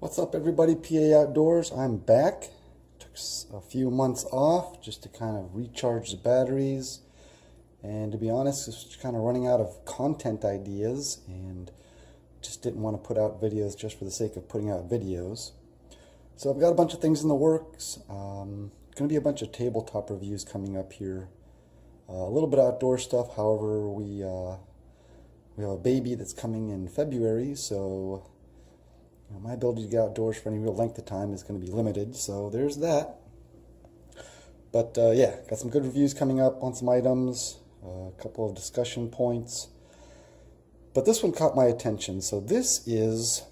What's up, everybody? PA Outdoors. I'm back. Took a few months off just to kind of recharge the batteries, and to be honest, just kind of running out of content ideas and just didn't want to put out videos just for the sake of putting out videos. So I've got a bunch of things in the works. Going to be a bunch of tabletop reviews coming up here. A little bit of outdoor stuff. However, we have a baby that's coming in February, so my ability to get outdoors for any real length of time is going to be limited, so there's that. But yeah, got some good reviews coming up on some items, a couple of discussion points. But this one caught my attention. So this is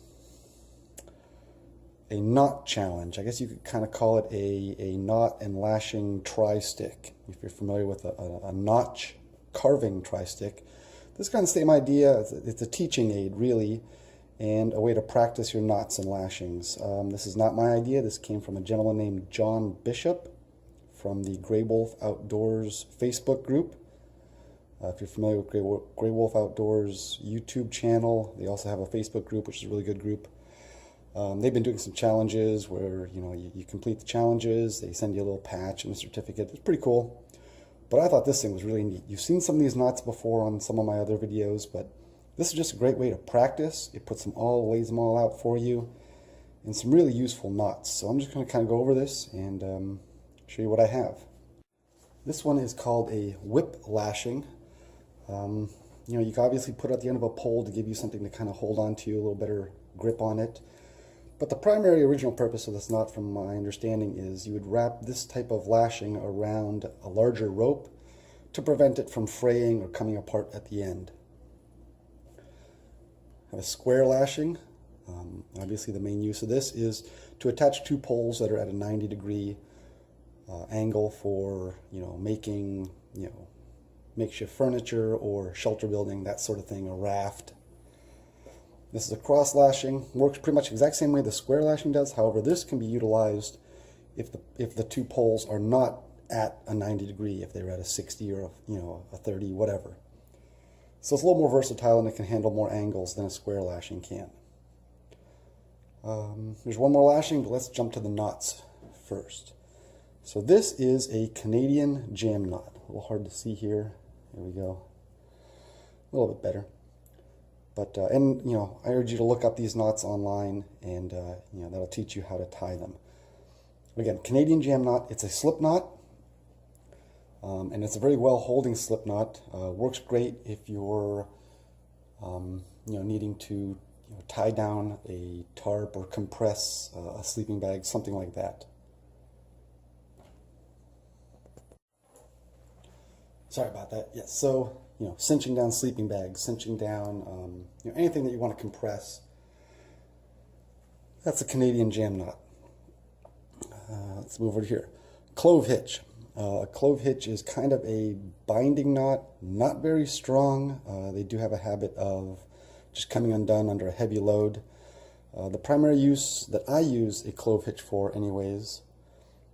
a knot challenge. I guess you could kind of call it a knot and lashing tri-stick. If you're familiar with a notch carving tri-stick, this kind of same idea. It's a teaching aid, really, and a way to practice your knots and lashings. This is not my idea. This came from a gentleman named John Bishop from the Grey Wolf Outdoors Facebook group. If you're familiar with Grey Wolf Outdoors YouTube channel, they also have a Facebook group, which is a really good group. They've been doing some challenges where you complete the challenges, they send you a little patch and a certificate. It's pretty cool. But I thought this thing was really neat. You've seen some of these knots before on some of my other videos, but this is just a great way to practice. It puts them all, lays them all out for you, and some really useful knots. So I'm just going to kind of go over this and show you what I have. This one is called a whip lashing. You can obviously put it at the end of a pole to give you something to kind of hold on to, a little better grip on it. But the primary original purpose of this knot, from my understanding, is you would wrap this type of lashing around a larger rope to prevent it from fraying or coming apart at the end. Have a square lashing. Obviously the main use of this is to attach two poles that are at a 90-degree angle for making makeshift furniture or shelter building, that sort of thing, a raft. This is a cross lashing. Works pretty much the exact same way the square lashing does. However, this can be utilized if the two poles are not at a 90-degree, if they're at a 60 or a 30, whatever. So it's a little more versatile, and it can handle more angles than a square lashing can. There's one more lashing, but let's jump to the knots first. So this is a Canadian jam knot. A little hard to see here. There we go. A little bit better. But I urge you to look up these knots online, and that'll teach you how to tie them. Again, Canadian jam knot. It's a slip knot. And it's a very well holding slip knot. Works great if you're needing to tie down a tarp or compress a sleeping bag, something like that. Sorry about that. Yes, so cinching down sleeping bags, cinching down anything that you want to compress. That's a Canadian jam knot. Let's move over here. Clove hitch. A clove hitch is kind of a binding knot, not very strong. They do have a habit of just coming undone under a heavy load. The primary use that I use a clove hitch for anyways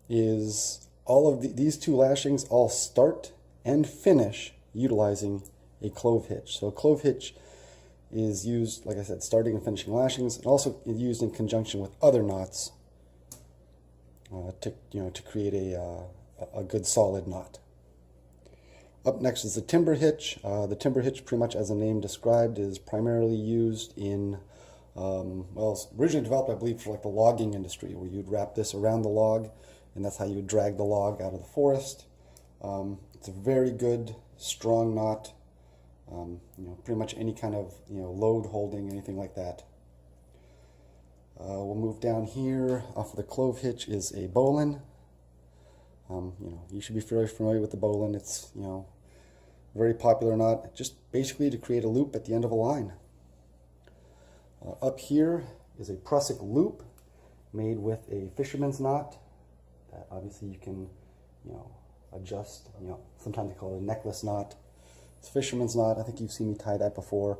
is all of these two lashings all start and finish utilizing a clove hitch. So a clove hitch is used, like I said, starting and finishing lashings, and also used in conjunction with other knots to create a good solid knot. Up next is the timber hitch. The timber hitch, pretty much as the name described, is primarily used in, well, it's originally developed, I believe, for like the logging industry, where you'd wrap this around the log, and that's how you would drag the log out of the forest. It's a very good, strong knot. Pretty much any kind of load holding, anything like that. We'll move down here. Off of the clove hitch is a bowline. You should be fairly familiar with the bowline. It's a very popular knot, just basically to create a loop at the end of a line. Up here is a prusik loop made with a fisherman's knot that obviously you can adjust. Sometimes they call it a necklace knot. It's a fisherman's knot. I think you've seen me tie that before.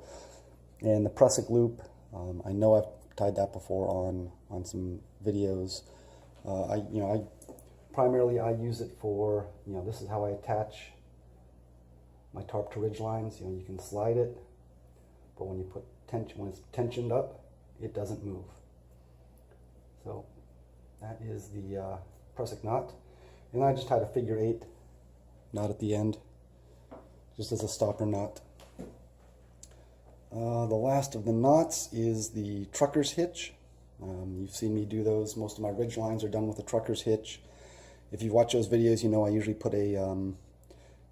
And the prusik loop, I know I've tied that before on some videos. Primarily, I use it for, this is how I attach my tarp to ridge lines. You can slide it, but when it's tensioned up, it doesn't move. So that is the prusik knot. And I just had a figure 8 knot at the end, just as a stopper knot. The last of the knots is the trucker's hitch. You've seen me do those. Most of my ridge lines are done with a trucker's hitch. If you watch those videos, you know I usually put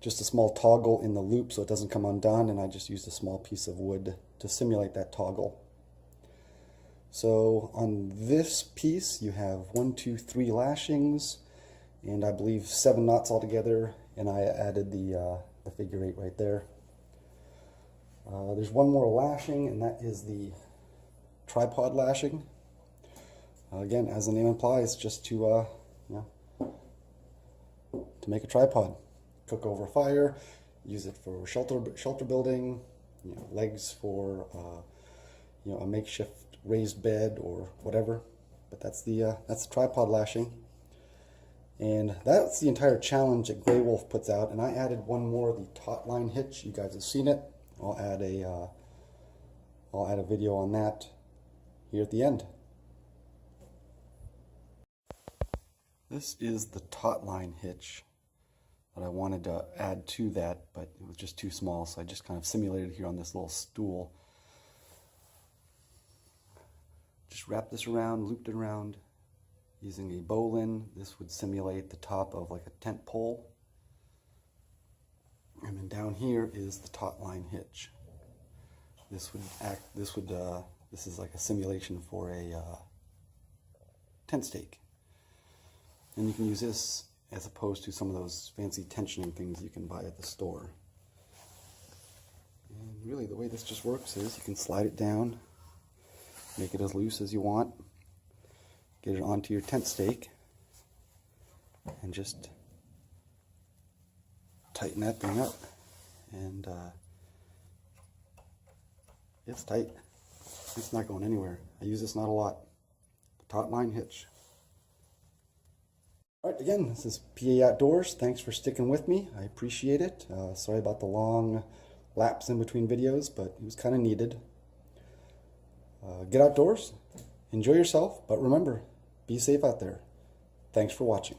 just a small toggle in the loop so it doesn't come undone, and I just used a small piece of wood to simulate that toggle. So on this piece you have 1, 2, 3 lashings, and I believe 7 knots altogether, and I added the figure 8 right there. There's one more lashing, and that is the tripod lashing. Again, as the name implies, just to make a tripod. Cook over fire, use it for shelter building, legs for a makeshift raised bed or whatever. But that's the tripod lashing. And that's the entire challenge that Grey Wolf puts out. And I added one more, the taut line hitch. You guys have seen it. I'll add a video on that here at the end. This is the taut line hitch that I wanted to add to that, but it was just too small, so I just kind of simulated it here on this little stool. Just wrapped this around, looped it around using a bowline. This would simulate the top of like a tent pole. And then down here is the taut line hitch. This is like a simulation for a tent stake. And you can use this as opposed to some of those fancy tensioning things you can buy at the store. And really the way this just works is you can slide it down, make it as loose as you want, get it onto your tent stake, and just tighten that thing up. And it's tight. It's not going anywhere. I use this knot a lot. Taut line hitch. Alright, again, this is PA Outdoors. Thanks for sticking with me. I appreciate it. Sorry about the long lapse in between videos, but it was kind of needed. Get outdoors, enjoy yourself, but remember, be safe out there. Thanks for watching.